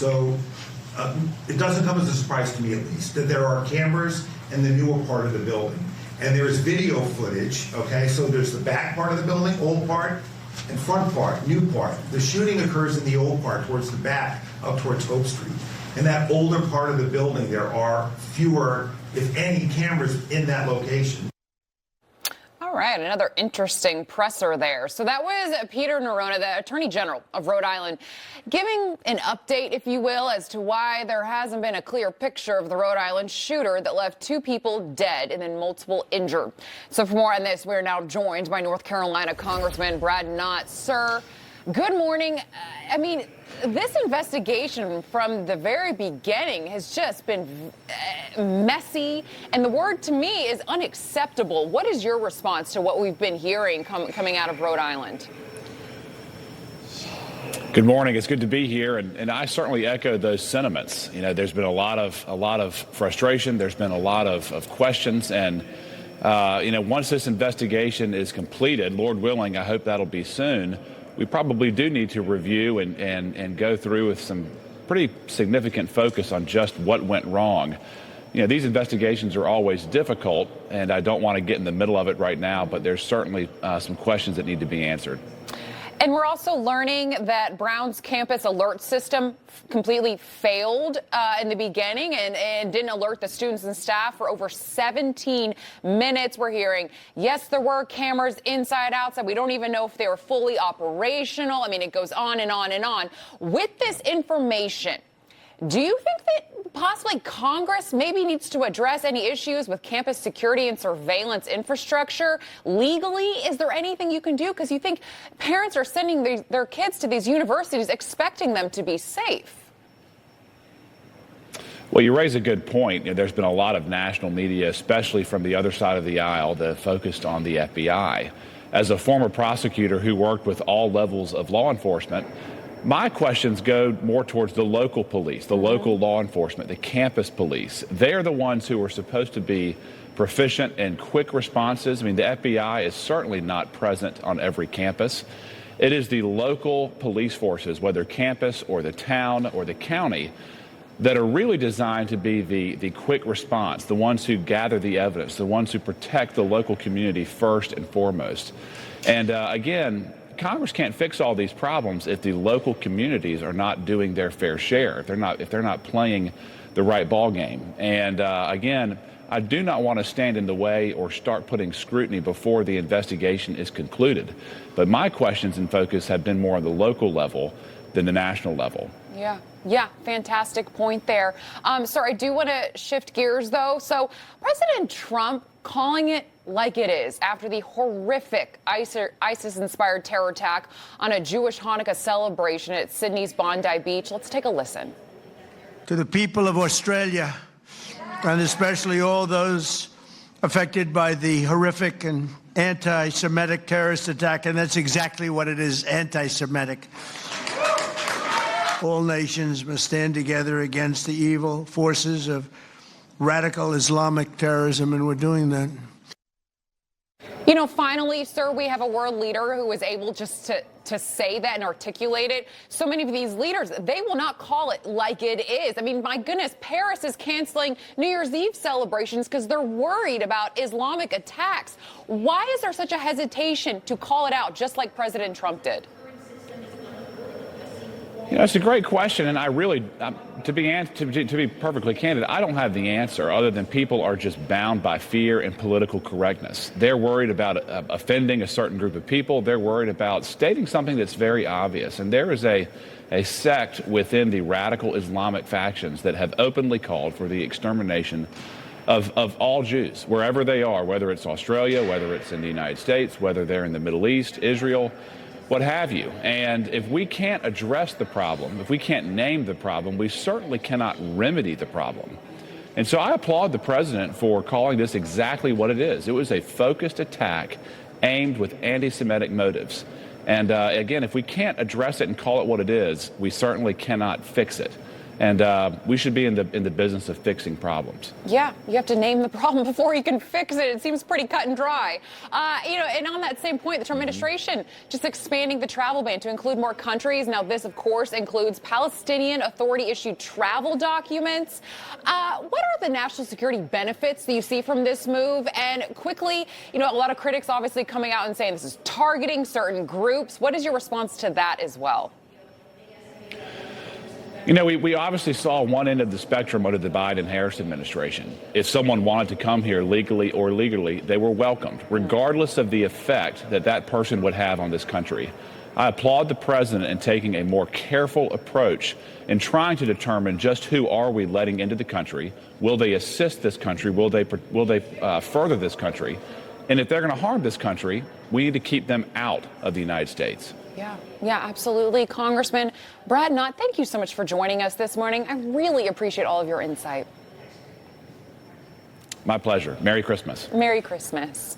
So it doesn't come as a surprise to me, at least, that there are cameras in the newer part of the building. And there's video footage, okay? So there's the back part of the building, old part, and front part, new part. The shooting occurs in the old part, towards the back, up towards Hope Street. In that older part of the building, there are fewer, if any, cameras in that location. All right, another interesting presser there. So that was Peter Nerona, the Attorney General of Rhode Island, giving an update, if you will, as to why there hasn't been a clear picture of the Rhode Island shooter that left 2 people dead and then multiple injured. So for more on this, we're now joined by North Carolina Congressman Brad Knott. Sir, good morning. I mean, this investigation from the very beginning has just been messy, and the word to me is unacceptable. What is your response to what we've been hearing coming out of Rhode Island? Good morning. It's good to be here, and I certainly echo those sentiments. You know, there's been a lot of frustration. There's been a lot of questions, and once this investigation is completed, Lord willing, I hope that'll be soon. We probably do need to review and go through with some pretty significant focus on just what went wrong. You know, these investigations are always difficult, and I don't want to get in the middle of it right now, but there's certainly some questions that need to be answered. And we're also learning that Brown's campus alert system completely failed in the beginning and didn't alert the students and staff for over 17 minutes. We're hearing, yes, there were cameras inside, outside. We don't even know if they were fully operational. I mean, it goes on and on and on. With this information, do you think that possibly Congress maybe needs to address any issues with campus security and surveillance infrastructure? Legally, is there anything you can do? Because you think parents are sending their kids to these universities expecting them to be safe. Well, you raise a good point. You know, there's been a lot of national media, especially from the other side of the aisle, that focused on the FBI. As a former prosecutor who worked with all levels of law enforcement, my questions go more towards the local police, the local law enforcement, the campus police. They're the ones who are supposed to be proficient in quick responses. I mean, the FBI is certainly not present on every campus. It is the local police forces, whether campus or the town or the county, that are really designed to be the quick response, the ones who gather the evidence, the ones who protect the local community first and foremost. And again, Congress can't fix all these problems if the local communities are not doing their fair share, if they're not playing the right ball game. And again, I do not want to stand in the way or start putting scrutiny before the investigation is concluded. But my questions and focus have been more on the local level than the national level. Yeah, fantastic point there. Sir, I do want to shift gears, though. So President Trump calling it like it is after the horrific ISIS-inspired terror attack on a Jewish Hanukkah celebration at Sydney's Bondi Beach. Let's take a listen. To the people of Australia, and especially all those affected by the horrific and anti-Semitic terrorist attack, and that's exactly what it is, anti-Semitic. All nations must stand together against the evil forces of radical Islamic terrorism, and we're doing that. You know, finally, sir, we have a world leader who was able just to say that and articulate it. So many of these leaders, they will not call it like it is. I mean, my goodness, Paris is canceling New Year's Eve celebrations because they're worried about Islamic attacks. Why is there such a hesitation to call it out, just like President Trump did? You know, it's a great question, and I really, to be perfectly candid, I don't have the answer other than people are just bound by fear and political correctness. They're worried about offending a certain group of people. They're worried about stating something that's very obvious. And there is a sect within the radical Islamic factions that have openly called for the extermination of all Jews, wherever they are, whether it's Australia, whether it's in the United States, whether they're in the Middle East, Israel, what have you. And if we can't address the problem, if we can't name the problem, we certainly cannot remedy the problem. And so I applaud the president for calling this exactly what it is. It was a focused attack aimed with anti-Semitic motives. And again, if we can't address it and call it what it is, we certainly cannot fix it. And we should be in the business of fixing problems. Yeah, you have to name the problem before you can fix it. It seems pretty cut and dry. And on that same point, the Trump administration just expanding the travel ban to include more countries. Now, this, of course, includes Palestinian Authority-issued travel documents. What are the national security benefits that you see from this move? And quickly, a lot of critics obviously coming out and saying this is targeting certain groups. What is your response to that as well? We obviously saw one end of the spectrum under the Biden-Harris administration. If someone wanted to come here legally or illegally, they were welcomed, regardless of the effect that person would have on this country. I applaud the president in taking a more careful approach in trying to determine just who are we letting into the country. Will they assist this country? Will they further this country? And if they're going to harm this country, we need to keep them out of the United States. Yeah, absolutely. Congressman Brad Knott, thank you so much for joining us this morning. I really appreciate all of your insight. My pleasure. Merry Christmas. Merry Christmas.